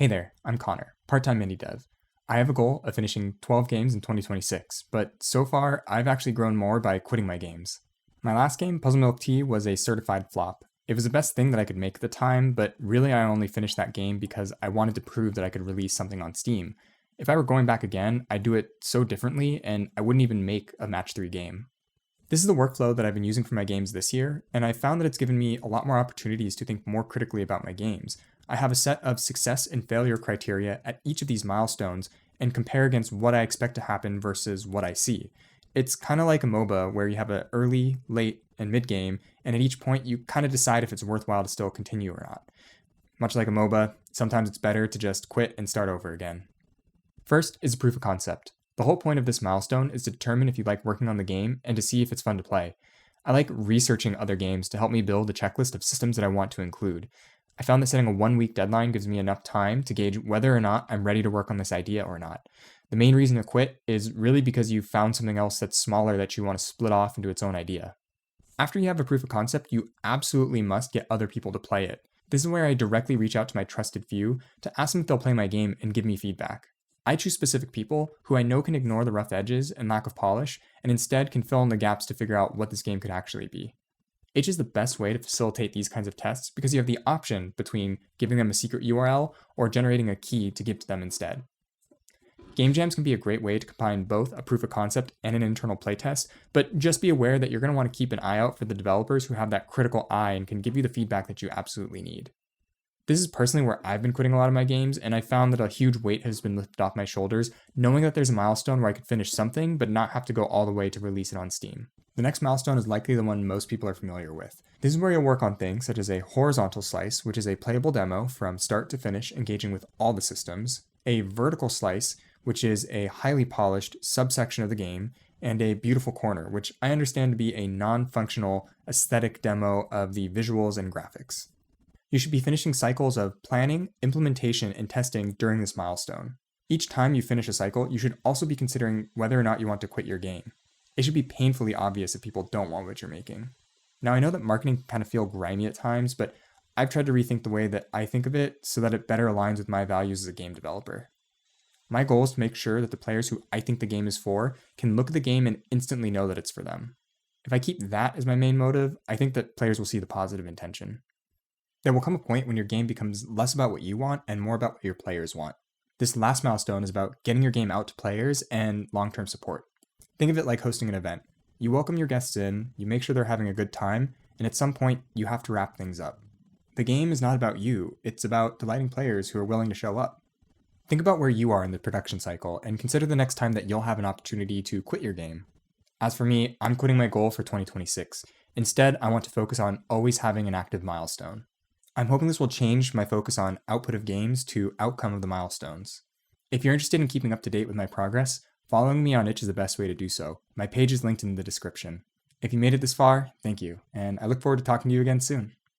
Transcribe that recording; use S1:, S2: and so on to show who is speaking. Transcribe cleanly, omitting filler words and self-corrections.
S1: Hey there, I'm Connor, part-time indie dev. I have a goal of finishing 12 games in 2026, but so far, I've actually grown more by quitting my games. My last game, Puzzle Milk Tea, was a certified flop. It was the best thing that I could make at the time, but really I only finished that game because I wanted to prove that I could release something on Steam. If I were going back again, I'd do it so differently, and I wouldn't even make a match 3 game. This is the workflow that I've been using for my games this year, and I've found that it's given me a lot more opportunities to think more critically about my games. I have a set of success and failure criteria at each of these milestones and compare against what I expect to happen versus what I see. It's kind of like a MOBA where you have an early, late, and mid game, and at each point you kind of decide if it's worthwhile to still continue or not. Much like a MOBA, sometimes it's better to just quit and start over again. First is a proof of concept. The whole point of this milestone is to determine if you like working on the game and to see if it's fun to play. I like researching other games to help me build a checklist of systems that I want to include. I found that setting a 1-week deadline gives me enough time to gauge whether or not I'm ready to work on this idea or not. The main reason to quit is really because you've found something else that's smaller that you want to split off into its own idea. After you have a proof of concept, you absolutely must get other people to play it. This is where I directly reach out to my trusted few to ask them if they'll play my game and give me feedback. I choose specific people who I know can ignore the rough edges and lack of polish, and instead can fill in the gaps to figure out what this game could actually be. Itch is the best way to facilitate these kinds of tests because you have the option between giving them a secret URL or generating a key to give to them instead. Game jams can be a great way to combine both a proof of concept and an internal playtest, but just be aware that you're going to want to keep an eye out for the developers who have that critical eye and can give you the feedback that you absolutely need. This is personally where I've been quitting a lot of my games, and I found that a huge weight has been lifted off my shoulders, knowing that there's a milestone where I could finish something but not have to go all the way to release it on Steam. The next milestone is likely the one most people are familiar with. This is where you'll work on things such as a horizontal slice, which is a playable demo from start to finish, engaging with all the systems, a vertical slice, which is a highly polished subsection of the game, and a beautiful corner, which I understand to be a non-functional aesthetic demo of the visuals and graphics. You should be finishing cycles of planning, implementation, and testing during this milestone. Each time you finish a cycle, you should also be considering whether or not you want to quit your game. It should be painfully obvious if people don't want what you're making. Now, I know that marketing can kind of feel grimy at times, but I've tried to rethink the way that I think of it so that it better aligns with my values as a game developer. My goal is to make sure that the players who I think the game is for can look at the game and instantly know that it's for them. If I keep that as my main motive, I think that players will see the positive intention. There will come a point when your game becomes less about what you want and more about what your players want. This last milestone is about getting your game out to players and long-term support. Think of it like hosting an event. You welcome your guests in, you make sure they're having a good time, and at some point, you have to wrap things up. The game is not about you, it's about delighting players who are willing to show up. Think about where you are in the production cycle and consider the next time that you'll have an opportunity to quit your game. As for me, I'm quitting my goal for 2026. Instead, I want to focus on always having an active milestone. I'm hoping this will change my focus on output of games to outcome of the milestones. If you're interested in keeping up to date with my progress, following me on Itch is the best way to do so. My page is linked in the description. If you made it this far, thank you, and I look forward to talking to you again soon.